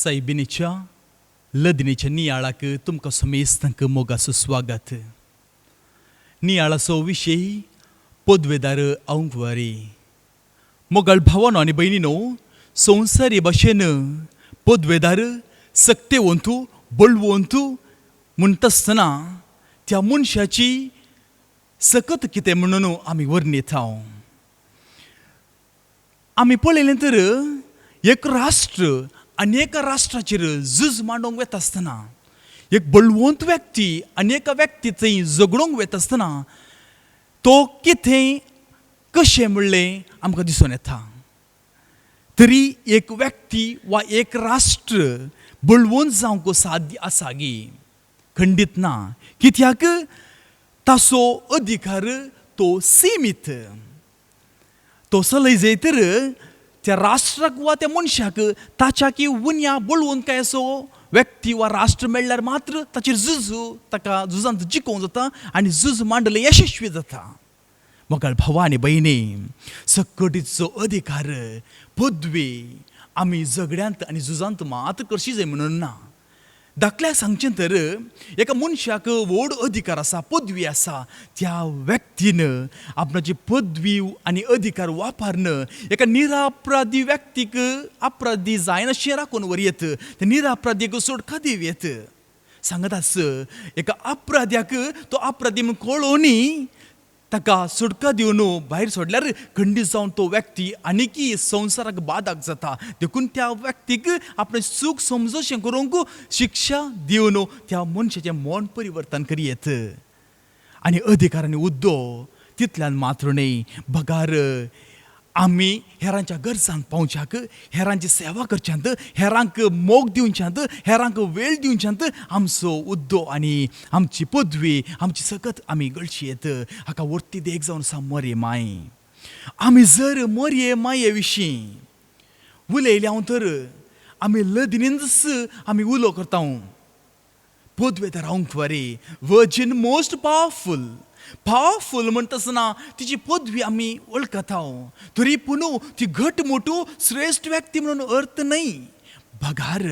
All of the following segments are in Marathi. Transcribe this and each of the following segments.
सायबिणीच्या लदनीच्या नियाळाक तुमकां समेस्तांक मोगाचो स्वागत. नियाळाचो विशय पदवेदार आंकवारी. मोगाळ भावानो आनी भयणीनो, संवसारी भाशेन पदवेदार सक्तेवंतू बळवंतू म्हणटा आसतना त्या मनशाची सकत कितें म्हणून आमी वर्णिता. आमी पळयलें तर एक राष्ट्र आनी एका राष्ट्राचेर झूज मांडोवंक वता आसतना एक बळवंत व्यक्ती आनी एका व्यक्ती थंय झगडोंक वता आसतना तो कितें कशें म्हणलें आमकां दिसून येता. तरी एक व्यक्ती वा एक राष्ट्र बळवंत जावंक साध्य आसा गी? खंडीत ना. कित्याक ताचो अधिकार तो सीमीत. तसो लय जैतर त्या राष्ट्राक वा त्या मनशाक ताच्या की उन्या बळवून काय असो व्यक्ती वा राष्ट्र मेळ्ळ्यार मात्र ताचेर ताका झुजांत जिखोवंक जाता आनी झूज मांडले यशस्वी जाता. मोगाळ भावा आनी भयणी, सकटीचो अधिकार पदवी आमी झगड्यांत आनी झुजांत मात करची जाय म्हणून ना. दाखल्याक सांगचें तर एका मनशाक व्हड अधिकार आसा, पदवी आसा, त्या व्यक्तीन आपणाची पदवी आनी अधिकार वापरन एका निरापराधी व्यक्तीक अपराधी जायनाशें राखून व्हरयत, त्या निरापराधीक सुटका दिवयत. सांगत आस एका अपराध्याक तो अपराधी म्हूण कळोवनी ताका सुटका दिवन भायर सोडल्यार खंडीत जावन तो व्यक्ती आनीकी संवसाराक बादाक जाता. देखून त्या व्यक्तीक आपणें चूक समजोशें करूंक शिक्षा दिवन त्या मनशाचें मन परिवर्तन करियेत. आनी अधिकारांनी उद्दो तितल्यान मात्र न्ही, बगार आमी हेरांच्या गरजांक पावच्याक, हेरांची सेवा करच्यांत, हेरांक मोग दिवच्यांत, हेरांक वेळ दिवच्यांत आमचो उद्दो आनी आमची पदवी आमची सकत आमी गळचयेत. हाका वर्ती देख जावन आसा मोरये माय. आमी जर मोरये माये विशीं उलयले हांव तर आमी लदनींच आमी उलो करता. पदवेदार आंकवारी वर्जीन मोस्ट पावरफूल म्हणटा आसतना तिची पदवी आमी वळखता. तरी पूण ती घटमूट श्रेश्ठ व्यक्ती म्हणून अर्थ न्ही. बगार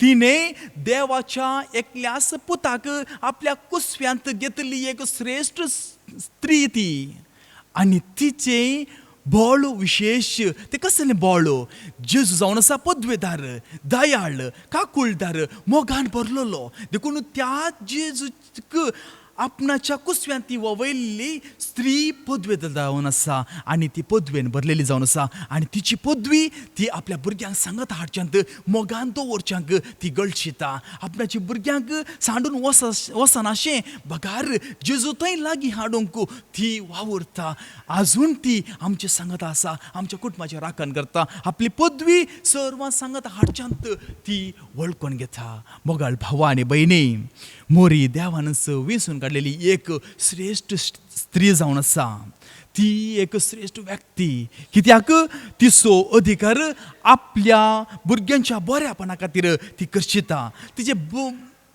तिने देवाच्या एकल्याच पुताक आपल्या कुसव्यांत घेतली एक श्रेश्ठ स्त्री ती. आनी तिचे बोळ विशेष. ते कसलें बोळ? जेजू जावन आसा पदवेदार, दयाळ, काकुळदार, मोगान भरलेलो. देखून त्या जेजूक आपणाच्या कुसव्यांत ती ववयल्ली स्त्री पदवेदार जावन आसा आनी ती पदवेन भरलेली जावन आसा. आनी तिची पदवी ती आपल्या भुरग्यांक सांगत हाडच्यांत, मोगान दवरच्यांक ती गळशिता. आपणाच्या भुरग्यांक सांडून वचनाशें बगार जेजू थंय लागीं हाडूंक ती वावुरता. आजून ती आमचे सांगत आसा, आमच्या कुटुंबाचें राखण करता. आपली पदवी सर्वांक सांगत हाडच्यांत ती वळखून घेता. मोगाळ भावा आनी भयणी, मोरी देवानच वेंचून काडलेली एक श्रेश्ठ स्त्री जावन आसा. ती एक श्रेश्ठ व्यक्ती. कित्याक तिचो अधिकार आपल्या भुरग्यांच्या बऱ्यापणा खातीर ती करशिता. तिचे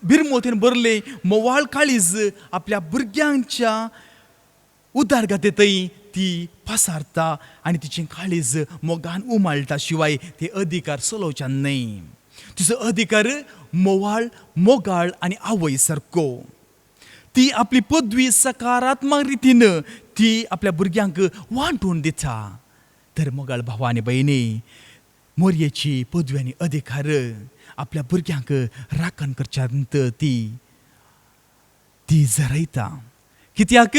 भिरमोतेन भरले मोवाळ काळीज आपल्या भुरग्यांच्या उदारगतेंतय ती पसारता आनी तिचें काळीज मोगान उमाळटा. शिवाय ते अधिकार चलोवच्यान न्ही. तिचो अधिकार मोगाळ आनी आवय सारको. ती आपली पदवी सकारात्मक रितीन ती आपल्या भुरग्यांक वांटून दिता. तर मोगाळ भावा आनी भयणी, मोरयेची पदवी आनी अधिकार आपल्या भुरग्यांक राखण करच्यांत ती जरयता. कित्याक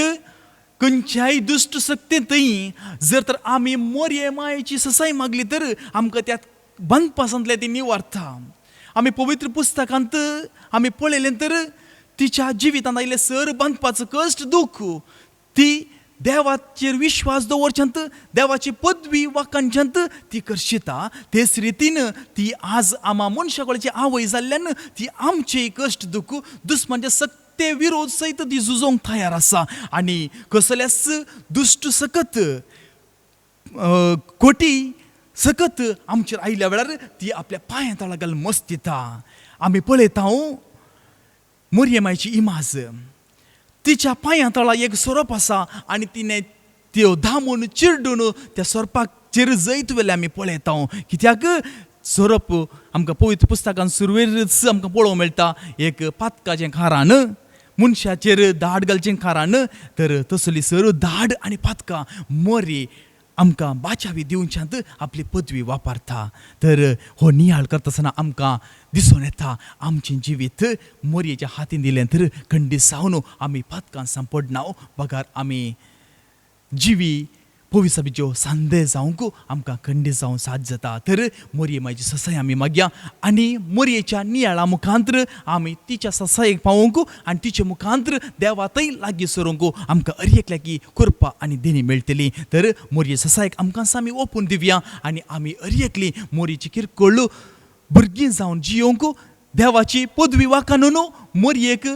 खंयच्याय दुश्ट शक्तींतय जर तर आमी मोरये मायेची ससाय मागली तर आमकां त्यात बंदपासांतले ती निवारता. आमी पवित्र पुस्तकांत आमी पळयलें तर तिच्या जिवितांत आयिल्लें सर बंदपाचो कश्ट दूख ती देवाचेर विश्वास दवरच्यांत, देवाची पदवी वाखणच्यांत ती करशिता. तेच रितीन ती आज आमा मनशाकळची आवय जाल्ल्यान ती आमचे कश्ट दूख दुस्मानाचे सत्य विरोध सयत ती झुजोवंक तयार आसा. आनी कसल्याच दुश्ट सकत खोटी सकत आमचेर आयिल्ल्या वेळार ती आपल्या पांया तळा घालून मस्तिता. आमी पळयता मोरये मायची इमाज. तिच्या पांया तळा एक सोरोप आसा आनी तिणें त्यो धामून चिरडून त्या सोरपाचेर जैत वेले आमी पळयता. कित्याक स्वरूप आमकां पवित्र पुस्तकान सुरवेरच आमकां पळोवंक मेळटा. एक पातकाचें खारान मनशाचेर धाड घालचें खारान, तर तसली सर धाड आनी पातकां मोरी आमकां बाचावी दिवच्यांत आपली पदवी वापरता. तर हो नियाळ करतना आमकां दिसून येता आमचें जिवीत मोरयेच्या हातीन दिलें तर खंडीत जावन आमी पातकां सांपडना, बगार आमी जिवी पवित्रसाबेच्यो सांदे जावंक आमकां खंडीत जावन साथ जाता. तर मोरये मायची ससाय आमी मागया आनी मोरयेच्या नियाळा मुखांतर आमी तिच्या ससायेक पावोवंक आनी तिच्या मुखांतर देवातय लागीं सरूंक आमकां अरी एकल्याकी कृपा आनी देणी मेळटली. तर मोरये ससायक आमकां आमी ओपून दिवया आनी आमी अरी एकली मोरयेची किरकोळ भुरगीं जावन जियोंक देवाची पदवी वाखाणून मोरयेक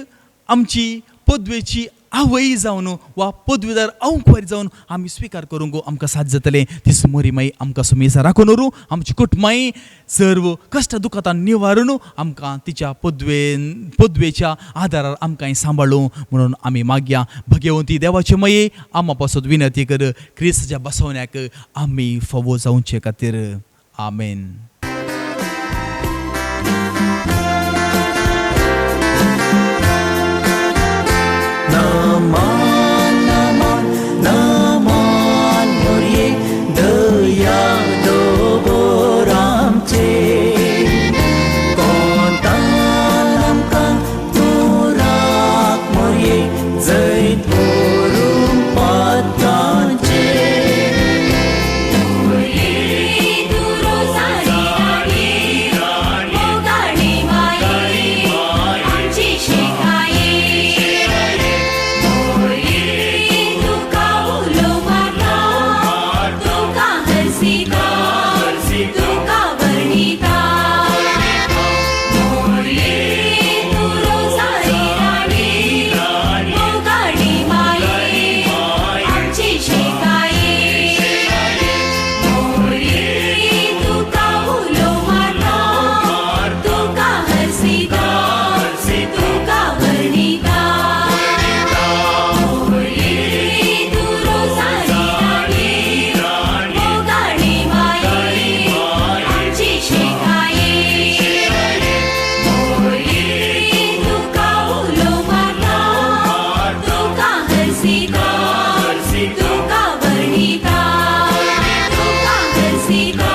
आमची पदवेची आवय जावन वा पदवीदार अंकवारी जावन आमी स्विकार करूंक आमकां साथ जातलें. तीच मोरी माई आमकां सुमेसा राखून व्हरू, आमची कुटुंबाय सर्व कश्ट दुखांतान निवारून आमकां तिच्या पदवेच्या आदारार आमकां सांबाळूं म्हणून आमी मागया. भगवंती देवाचे मये आम्हा पासून विनंती कर, क्रिस्ताच्या बसवण्याक आमी फावो जावचे खातीर. आमेन. Naman, naman, naman Morie daya dobor amche Kontanam kang turak Morie zait porum patkanche Morie duro sari rani mogani mai amchi shikaye Sita